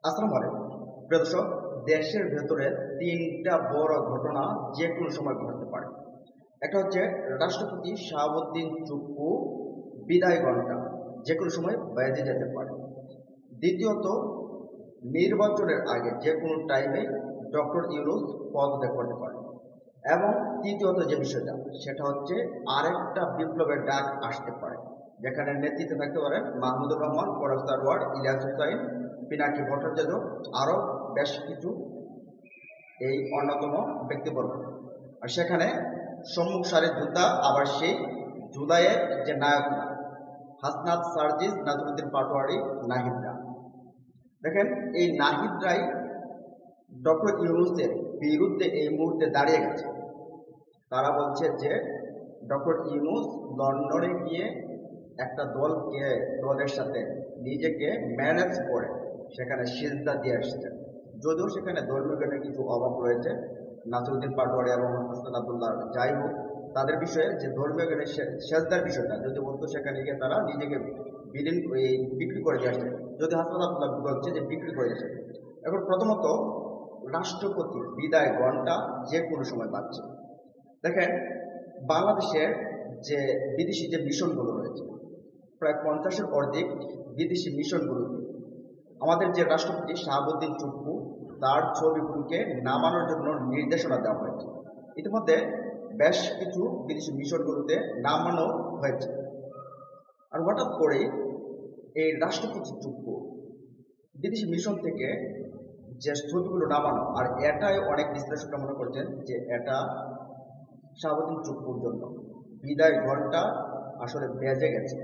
আসসালামু আলাইকুম প্রিয় দর্শক। দেশের ভেতরে তিনটা বড় ঘটনা যে কোনো সময় ঘটতে পারে। একটা হচ্ছে রাষ্ট্রপতি শাহাবুদ্দিন চুপ্পু বিদায় ঘণ্টা যে কোনো সময় বেজে যেতে পারে। দ্বিতীয়ত, নির্বাচনের আগে যে কোনো টাইমে ডক্টর ইউনূস পদত্যাগ করতে পারে। এবং তৃতীয়ত যে বিষয়টা, সেটা হচ্ছে আরেকটা বিপ্লবের ডাক আসতে পারে, যেখানে নেতৃত্বে থাকতে পারেন মাহমুদুর রহমান, ফরাজ সারওয়ার, ইলিয়াস হুসাইন, পিনাকি ভট্টাচার্য, আরও বেশ কিছু এই অন্যতম ব্যক্তিবর্গ। আর সেখানে সম্মুখ সারির যোদ্ধা আবার সেই জুলাইয়ের যে নায়ক, হাসনাত, সার্জিস, নাজমুদ্দিন পাটোয়ারি, নাহিদরা। দেখেন, এই নাহিদরাই ডক্টর ইউনূসের বিরুদ্ধে এই মুহূর্তে দাঁড়িয়ে গেছে। তারা বলছে যে ডক্টর ইউনূস লন্ডনে গিয়ে একটা দলের সাথে নিজেকে ম্যানেজ করে সেখানে সিজদা দিয়ে আসছে। যদিও সেখানে ধর্মীয় জ্ঞানের কিছু অভাব রয়েছে, নাসিরুদ্দিন পাটোয়ারি এবং হাসান আব্দুল্লাহ, যাই হোক, তাদের বিষয়ে যে ধর্মীয় জ্ঞানের সেজদার বিষয়টা যদি বলতো, সেখানে গিয়ে তারা নিজেকে বিক্রি করে দিয়ে আসছে। যদি হাসান আব্দুল্লাহ বলছে যে বিক্রি করে দিয়েছে। এখন প্রথমত, রাষ্ট্রপতি বিদায় ঘণ্টা যে কোনো সময় পাচ্ছে। দেখেন, বাংলাদেশের যে বিদেশি যে মিশনগুলো রয়েছে, প্রায় 50-এর অর্ধেক বিদেশি মিশনগুলোতে আমাদের যে রাষ্ট্রপতি শাহাবুদ্দিন চুপ্পু, তার ছবিগুলোকে নামানোর জন্য নির্দেশনা দেওয়া হয়েছে। ইতিমধ্যে বেশ কিছু বিদেশি মিশনগুলোতে নামানো হয়েছে। আর হঠাৎ করেই এই রাষ্ট্রপতি চুপ্পু বিদেশি মিশন থেকে যে ছবিগুলো নামানো, আর এটাই অনেক বিশ্লেষকরা মনে করছেন যে এটা শাহাবুদ্দিন চুপ্পুর জন্য বিদায় ঘণ্টা আসলে বেজে গেছে।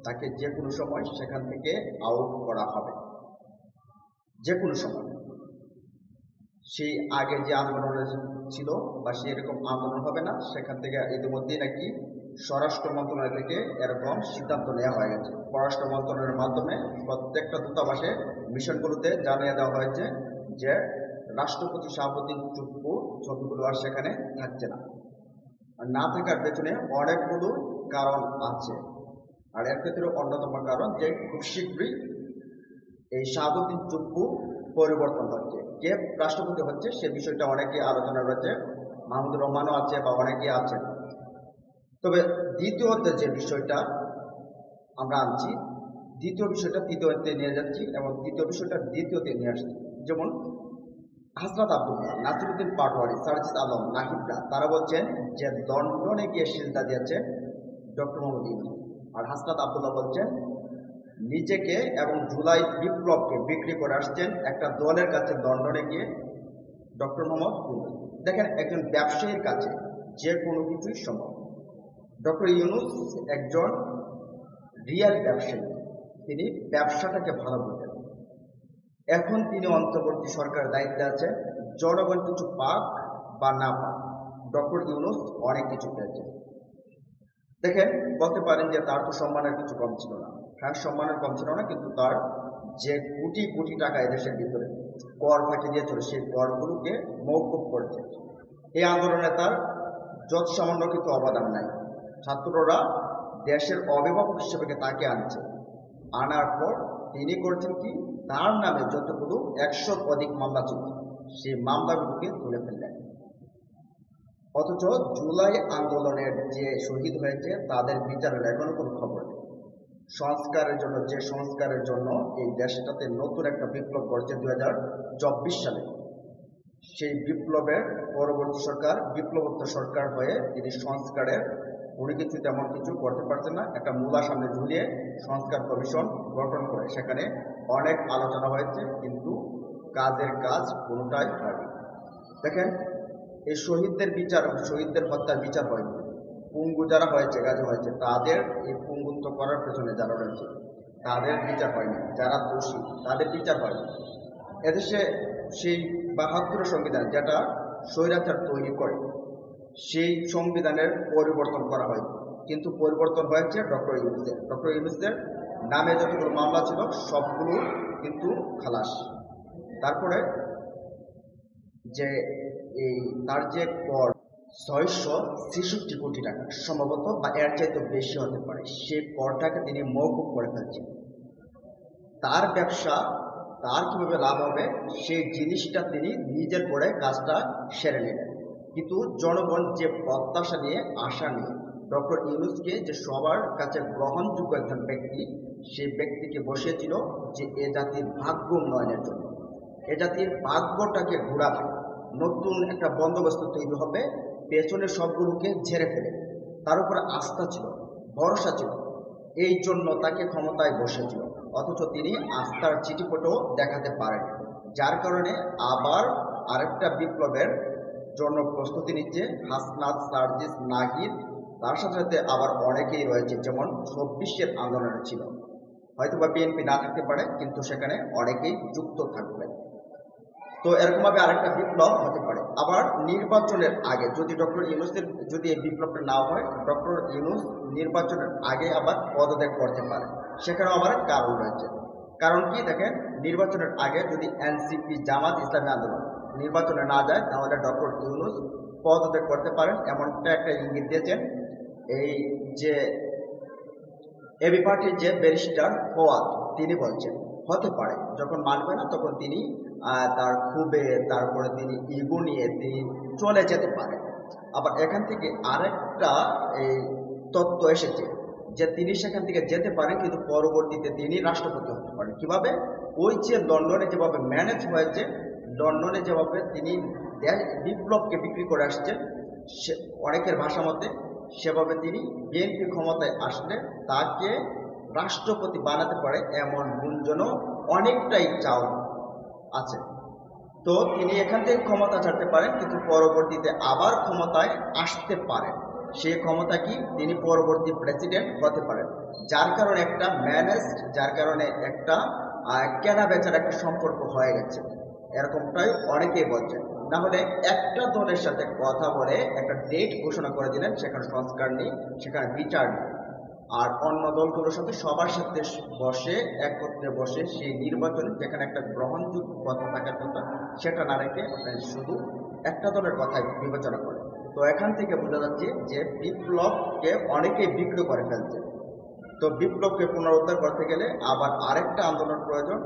তাকে যে কোনো সময় সেখান থেকে আউট করা হবে, যে কোনো সময়। সেই আগে যে আন্দোলন ছিল বা সেই এরকম আন্দোলন হবে না, সেখান থেকে ইতিমধ্যেই নাকি স্বরাষ্ট্র মন্ত্রণালয় থেকে এরকম সিদ্ধান্ত নেওয়া হয়ে গেছে। পররাষ্ট্র মন্ত্রণালয়ের মাধ্যমে প্রত্যেকটা দূতাবাসে মিশনগুলোতে জানিয়ে দেওয়া হয়েছে যে রাষ্ট্রপতি শাহাবুদ্দিন চুপ্পু ছবিগুলো আর সেখানে থাকছে না। আর না থাকার পেছনে অনেকগুলো কারণ আছে। আর এর ক্ষেত্রে অন্যতম কারণ যে খুব শীঘ্রই এই শাহাবুদ্দিন চুপ্পু পরিবর্তন হচ্ছে। কে রাষ্ট্রপতি হচ্ছে সে বিষয়টা অনেকে আলোচনা রয়েছে, মাহমুদুর রহমানও আছে বা অনেকে আছেন। তবে দ্বিতীয়ত যে বিষয়টা আমরা আনছি, দ্বিতীয় বিষয়টা তৃতীয়তে নিয়ে যাচ্ছি এবং তৃতীয় বিষয়টা দ্বিতীয়তে নিয়ে আসছি। যেমন হাসনাত আব্দুল্লাহ, নাসিরুদ্দিন পাটোয়ারি, সার্জিস আলম, নাহিদরা, তারা বলছেন যে লন্ডনে গিয়ে সিজদা দিয়েছে ডক্টর মোহাম্মদ ইউনূস। আর হাসনাত আব্দুল্লাহ বলছেন নিজেকে এবং জুলাই বিপ্লবকে বিক্রি করে আসছেন একটা দলের কাছে লন্ডনে গিয়ে ডক্টর মোহাম্মদ ইউনূস। দেখেন, একজন ব্যবসায়ীর কাছে যে কোনো কিছুই সম্ভব। ডক্টর ইউনূস একজন রিয়েল ব্যবসায়ী, তিনি ব্যবসাটাকে ভালো বোঝেন। এখন তিনি অন্তর্বর্তী সরকারের দায়িত্বে আছেন। জনগণ কিছু পাক বা না পাক, ডক্টর ইউনূস অনেক কিছু পেয়েছেন। দেখেন, বলতে পারেন যে তার তো সম্মানের কিছু কম ছিল না। হ্যাঁ, সম্মানের কম ছিল না, কিন্তু তার যে কোটি কোটি টাকা এদেশের ভিতরে কর ফাঁকি দিয়েছিল, সেই করগুলোকে মওকুফ করেছে। এই আন্দোলনে তার যত সামান্য কিন্তু অবদান নাই। ছাত্ররা দেশের অভিভাবক হিসেবে তাকে আনছে। আনার পর তিনি করছেন কি, তার নামে যতগুলো 100 অধিক মামলা ছিল, সেই মামলাগুলোকে তুলে ফেললেন। অথচ জুলাই আন্দোলনের যে শহীদ হয়েছে তাদের বিচারের এখনো কোনো খবর নেই। সংস্কারের জন্য, যে সংস্কারের জন্য এই দেশটাতে নতুন একটা বিপ্লব ঘটছে 2024 সালে, সেই বিপ্লবের পরবর্তী সরকার বিপ্লবোত্তর সরকার হয়ে তিনি সংস্কারের কোনো কিছু তেমন কিছু করতে পারছেন না। একটা মূলা সামনে ঝুলিয়ে সংস্কার কমিশন গঠন করে সেখানে অনেক আলোচনা হয়েছে, কিন্তু কাজের কাজ কোনোটাই হয়নি। দেখেন, এই শহীদদের বিচার, শহীদদের হত্যার বিচার হয়নি। পঙ্গু যারা হয়েছে, গাজী হয়েছে, তাদের এই পঙ্গুত্ব করার পেছনে যারা রয়েছে তাদের বিচার হয়নি। যারা দোষী তাদের বিচার হয়নি। এদেশে সেই 72 সংবিধান যেটা স্বৈরাচার তৈরি করে, সেই সংবিধানের পরিবর্তন করা হয়, কিন্তু পরিবর্তন হয়েছে ডক্টর ইউনূসের। ডক্টর ইউনূসের নামে যতগুলো মামলা ছিল সবগুলো কিন্তু খালাস। তারপরে যে এই তার যে কর 666 কোটি টাকা সম্ভবত, বা এর চাইতে বেশি হতে পারে, সে করটাকে তিনি মওকুফ করে ফেলছেন। তার ব্যবসা, তার কিভাবে লাভ হবে সেই জিনিসটা তিনি নিজের করে কাজটা সেরে নিলেন। কিন্তু জনগণ যে প্রত্যাশা নিয়ে আশা নিয়ে ডক্টর ইউনূসকে যে সবার কাছে গ্রহণযোগ্য একজন ব্যক্তি, সেই ব্যক্তিকে বসিয়েছিল যে এ জাতির ভাগ্য উন্নয়নের জন্য, এ জাতির ভাগ্যটাকে ঘোরাবে, নতুন একটা বন্দোবস্ত তৈরি হবে, পেছনের সবগুলোকে ঝেড়ে ফেলে। তার উপরে আস্থা ছিল, ভরসা ছিল, এই জন্য তাকে ক্ষমতায় বসেছিল। অথচ তিনি আস্থার চিঠিপটও দেখাতে পারেন, যার কারণে আবার আরেকটা বিপ্লবের জন্য প্রস্তুতি নিচ্ছে হাসনাত, সার্জিস, নাহিদ। তার সাথে সাথে আবার অনেকেই রয়েছে, যেমন ২৪-এর আন্দোলনে ছিল, হয়তোবা বিএনপি না থাকতে পারে, কিন্তু সেখানে অনেকেই যুক্ত থাকবে। তো এরকমভাবে আরেকটা বিপ্লব হতে পারে। আবার নির্বাচনের আগে যদি ডক্টর ইউনূসের যদি এই বিপ্লবটা না হয়, ডক্টর ইউনূস নির্বাচনের আগে আবার পদত্যাগ করতে পারে। সেখানেও আবার কারণ রয়েছে। কারণ কি দেখেন, নির্বাচনের আগে যদি এনসিপি, জামাত ইসলামী আন্দোলন নির্বাচনে না যায়, তাহলে ডক্টর ইউনূস পদত্যাগ করতে পারেন, এমনটা একটা ইঙ্গিত দিয়েছেন এই যে এবি পার্টির যে ব্যারিস্টার ফওয়াদ, তিনি বলছেন হতে পারে। যখন মানবে না তখন তিনি তার ক্ষোভে, তারপরে তিনি ইগো নিয়ে তিনি চলে যেতে পারেন। আবার এখান থেকে আরেকটা এই তত্ত্ব এসেছে যে তিনি সেখান থেকে যেতে পারেন, কিন্তু পরবর্তীতে তিনি রাষ্ট্রপতি হতে পারেন। কিভাবে? ওই যে লন্ডনে যেভাবে ম্যানেজ হয়েছে, লন্ডনে যেভাবে তিনি বিপ্লবকে বিক্রি করে আসছেন, সে অনেকের ভাষা মতে সেভাবে তিনি বিএনপি ক্ষমতায় আসলে তাকে রাষ্ট্রপতি বানাতে পারে এমন গুঞ্জনও অনেকটাই চাও আছে। তো তিনি এখান থেকে ক্ষমতা ছাড়তে পারেন, কিন্তু পরবর্তীতে আবার ক্ষমতায় আসতে পারেন। সেই ক্ষমতা কি, তিনি পরবর্তী প্রেসিডেন্ট হতে পারেন, যার কারণে একটা ম্যানেজ, যার কারণে একটা কেনা বেচার একটা সম্পর্ক হয়ে গেছে, এরকমটাই অনেকেই বলছেন। না হলে একটা দলের সাথে কথা বলে একটা ডেট ঘোষণা করে দিলেন, সেখানে সংস্কার নেই, সেখানে বিচার নেই, আর অন্য দলগুলোর সাথে সবার সাথে বসে একত্রে বসে সেই নির্বাচনে যেখানে একটা গ্রহণযোগ্য কথা থাকার কথা, সেটা না রেখে শুধু একটা দলের কথাই বিবেচনা করে। তো এখান থেকে বোঝা যাচ্ছে যে বিপ্লবকে অনেকেই বিক্রি করে ফেলছে। তো বিপ্লবকে পুনরুদ্ধার করতে গেলে আবার আরেকটা আন্দোলন প্রয়োজন,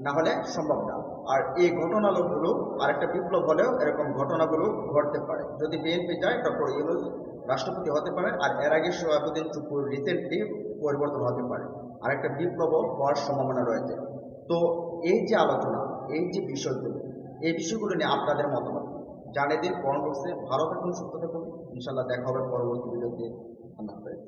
না হলে সম্ভব না। আর এই ঘটনাগুলো আরেকটা বিপ্লব হলেও এরকম ঘটনাগুলো ঘটতে পারে। যদি বিএনপি যায়, ডক্টর ইউনূস রাষ্ট্রপতি হতে পারে, আর এর আগে সোহাবুদ্দিন চুপ্পুর রিসেন্টলি পরিবর্তন হতে পারে, আরেকটা বিপ্লবও হওয়ার সম্ভাবনা রয়েছে। তো এই যে আলোচনা, এই যে বিষয়গুলো, এই বিষয়গুলো নিয়ে আপনাদের মতামত জানিয়ে দিন কমেন্ট বক্সে। ভালো থাকুন, সুস্থ থাকুন, ইনশাল্লাহ দেখা হবে পরবর্তী ভিডিওতে। আল্লাহ হাফেজ।